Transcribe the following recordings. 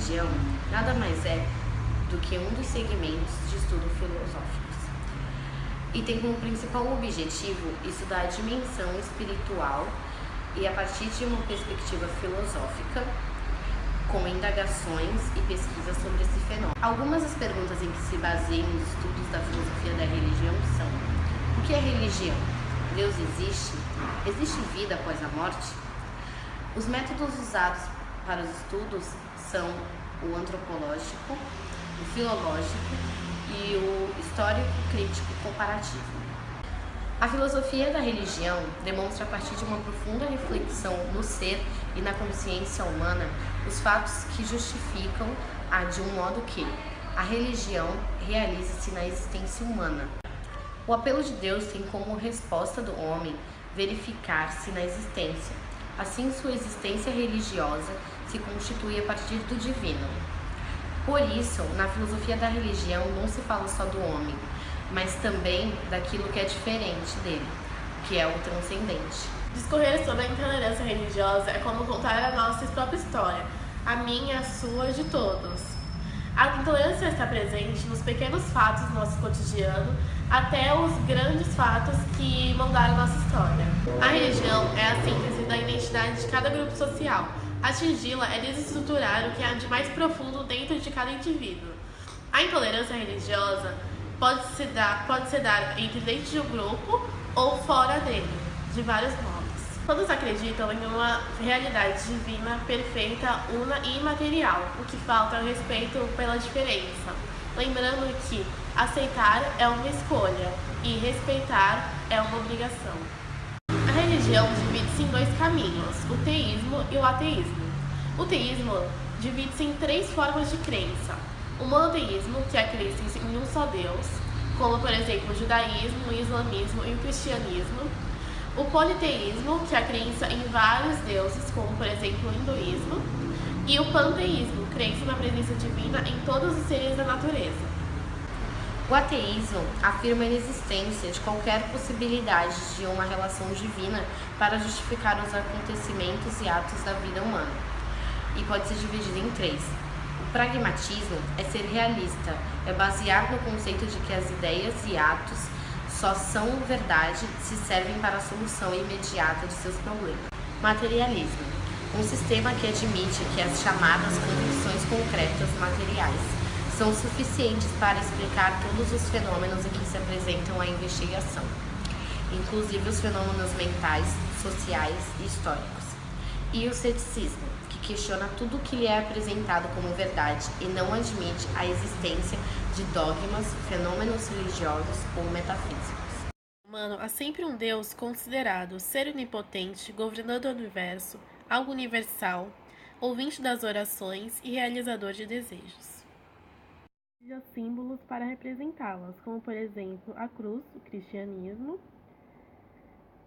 religião nada mais é do que um dos segmentos de estudo filosóficos e tem como principal objetivo estudar a dimensão espiritual e a partir de uma perspectiva filosófica, com indagações e pesquisas sobre esse fenômeno. Algumas das perguntas em que se baseiam os estudos da filosofia da religião são: o que é religião? Deus existe? Existe vida após a morte? Os métodos usados para os estudos são o antropológico, o filológico e o histórico-crítico comparativo. A filosofia da religião demonstra, a partir de uma profunda reflexão no ser e na consciência humana, os fatos que justificam de um modo que a religião realiza-se na existência humana. O apelo de Deus tem como resposta do homem verificar-se na existência. Assim, sua existência religiosa se constitui a partir do divino. Por isso, na filosofia da religião não se fala só do homem, mas também daquilo que é diferente dele, que é o transcendente. Discorrer sobre a intolerância religiosa é como contar a nossa própria história, a minha, a sua, de todos. A intolerância está presente nos pequenos fatos do nosso cotidiano até os grandes fatos que moldaram nossa história. A religião é a síntese da identidade de cada grupo social. Atingi-la é desestruturar o que há de mais profundo dentro de cada indivíduo. A intolerância religiosa pode se dar entre dentro de um grupo ou fora dele, de vários modos. Todos acreditam em uma realidade divina, perfeita, una e imaterial. O que falta é o respeito pela diferença. Lembrando que aceitar é uma escolha e respeitar é uma obrigação. A religião divide-se em dois caminhos, o teísmo e o ateísmo. O teísmo divide-se em três formas de crença. O monoteísmo, que é a crença em um só Deus, como por exemplo o judaísmo, o islamismo e o cristianismo. O politeísmo, que é a crença em vários deuses, como por exemplo o hinduísmo. E o panteísmo, crença na presença divina em todos os seres da natureza. O ateísmo afirma a inexistência de qualquer possibilidade de uma relação divina para justificar os acontecimentos e atos da vida humana, e pode ser dividido em três. O pragmatismo é ser realista, é basear no conceito de que as ideias e atos só são verdade se servem para a solução imediata de seus problemas. Materialismo, um sistema que admite que as chamadas convicções concretas materiais são suficientes para explicar todos os fenômenos em que se apresentam à investigação, inclusive os fenômenos mentais, sociais e históricos. E o ceticismo, que questiona tudo o que lhe é apresentado como verdade e não admite a existência de dogmas, fenômenos religiosos ou metafísicos. Humano, há sempre um Deus considerado ser onipotente, governador do universo, algo universal, ouvinte das orações e realizador de desejos. Os símbolos para representá-las, como por exemplo a cruz, o cristianismo,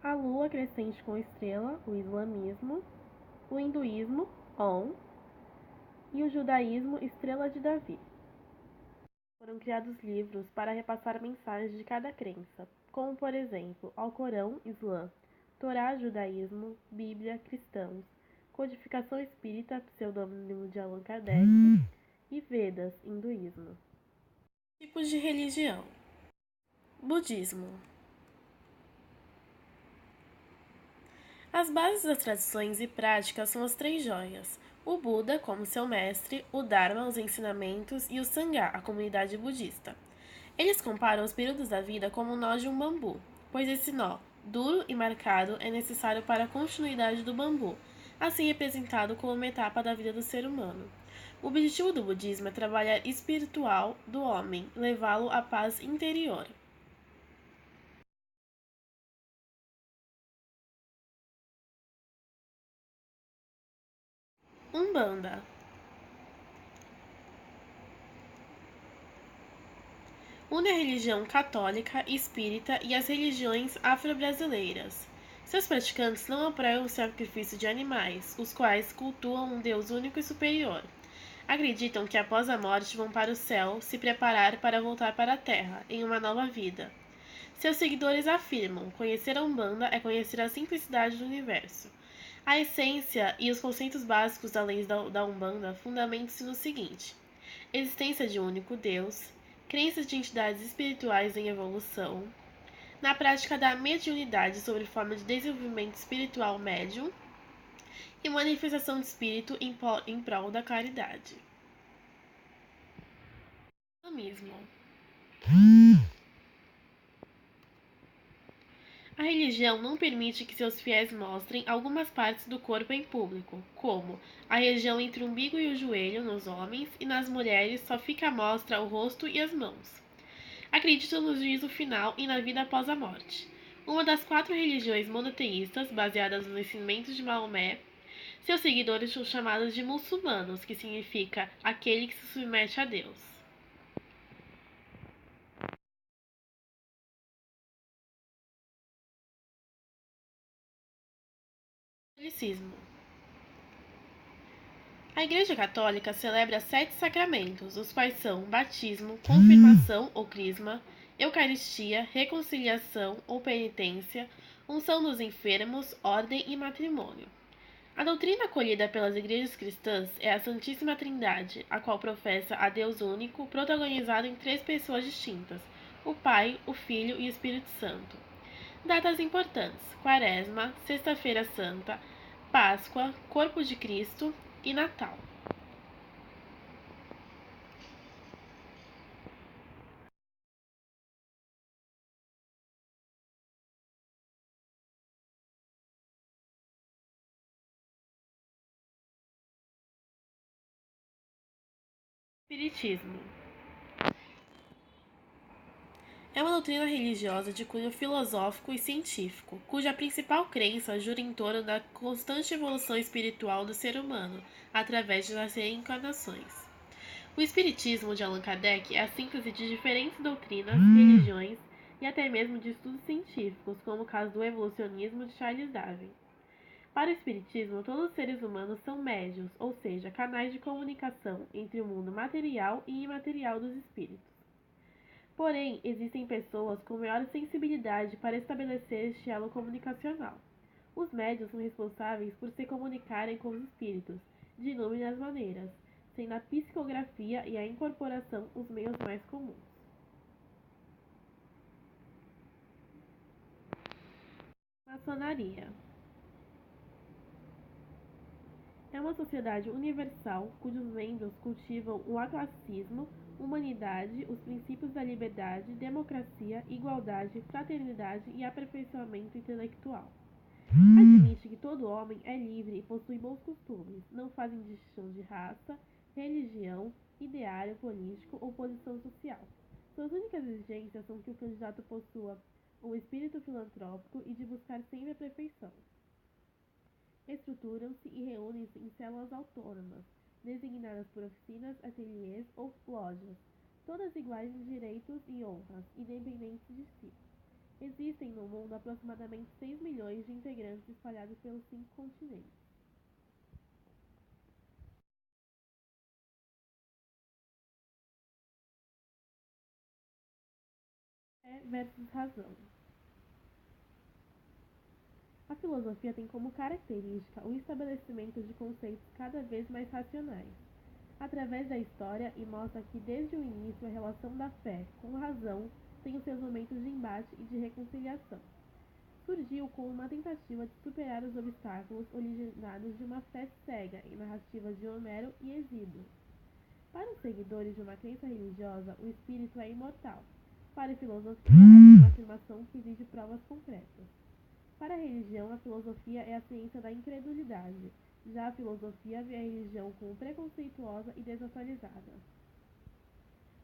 a lua crescente com estrela, o islamismo, o hinduísmo, Om, e o judaísmo, estrela de Davi. Foram criados livros para repassar mensagens de cada crença, como por exemplo Alcorão, Islã, Torá, judaísmo, Bíblia, cristãos, Codificação espírita, pseudônimo de Allan Kardec, e Vedas, hinduísmo. Tipos de religião. Budismo. As bases das tradições e práticas são as três joias: o Buda como seu mestre, o Dharma, os ensinamentos, e o Sangha, a comunidade budista. Eles comparam os períodos da vida como o nó de um bambu, pois esse nó, duro e marcado, é necessário para a continuidade do bambu, assim representado como uma etapa da vida do ser humano. O objetivo do budismo é trabalhar espiritual do homem, levá-lo à paz interior. Umbanda. Une a religião católica, espírita e as religiões afro-brasileiras. Seus praticantes não apoiam o sacrifício de animais, os quais cultuam um Deus único e superior. Acreditam que após a morte vão para o céu se preparar para voltar para a terra, em uma nova vida. Seus seguidores afirmam: conhecer a Umbanda é conhecer a simplicidade do universo. A essência e os conceitos básicos da lei da Umbanda fundamentam-se no seguinte: existência de um único Deus, crenças de entidades espirituais em evolução, na prática da mediunidade sob forma de desenvolvimento espiritual médium e manifestação de espírito em prol da caridade. Islamismo. A religião não permite que seus fiéis mostrem algumas partes do corpo em público, como a região entre o umbigo e o joelho nos homens, e nas mulheres só fica à mostra o rosto e as mãos. Acreditam no juízo final e na vida após a morte. Uma das 4 religiões monoteístas, baseadas nos ensinamentos de Maomé, seus seguidores são chamados de muçulmanos, que significa aquele que se submete a Deus. Catolicismo. A Igreja Católica celebra 7 sacramentos, os quais são batismo, confirmação ou crisma, Eucaristia, reconciliação ou penitência, unção dos enfermos, ordem e matrimônio. A doutrina acolhida pelas igrejas cristãs é a Santíssima Trindade, a qual professa a Deus único, protagonizado em 3 pessoas distintas, o Pai, o Filho e o Espírito Santo. Datas importantes: Quaresma, Sexta-feira Santa, Páscoa, Corpo de Cristo e Natal. Espiritismo é uma doutrina religiosa de cunho filosófico e científico, cuja principal crença gira em torno da constante evolução espiritual do ser humano, através das reencarnações. O Espiritismo de Allan Kardec é a síntese de diferentes doutrinas, religiões e até mesmo de estudos científicos, como o caso do evolucionismo de Charles Darwin. Para o Espiritismo, todos os seres humanos são médiuns, ou seja, canais de comunicação entre o mundo material e imaterial dos espíritos. Porém, existem pessoas com maior sensibilidade para estabelecer este elo comunicacional. Os médiuns são responsáveis por se comunicarem com os espíritos, de inúmeras maneiras, sendo a psicografia e a incorporação os meios mais comuns. Maçonaria é uma sociedade universal cujos membros cultivam o aclassismo, humanidade, os princípios da liberdade, democracia, igualdade, fraternidade e aperfeiçoamento intelectual. Admite que todo homem é livre e possui bons costumes, não fazem distinção de raça, religião, ideário político ou posição social. Suas únicas exigências são que o candidato possua um espírito filantrópico e de buscar sempre a perfeição. Estruturam-se e reúnem-se em células autônomas, designadas por oficinas, ateliês ou lojas, todas iguais em direitos e honras, independentes de si. Existem no mundo aproximadamente 6 milhões de integrantes espalhados pelos 5 continentes. Fé versus razão. A filosofia tem como característica o estabelecimento de conceitos cada vez mais racionais, através da história, e mostra que desde o início a relação da fé com a razão tem os seus momentos de embate e de reconciliação. Surgiu como uma tentativa de superar os obstáculos originados de uma fé cega em narrativas de Homero e Hesíodo. Para os seguidores de uma crença religiosa, o espírito é imortal. Para a filosofia, é uma afirmação que exige provas concretas. Para a religião, a filosofia é a ciência da incredulidade. Já a filosofia vê a religião como preconceituosa e desatualizada.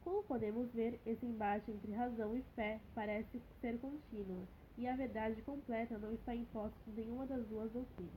Como podemos ver, esse embate entre razão e fé parece ser contínuo, e a verdade completa não está imposta em nenhuma das duas doutrinas.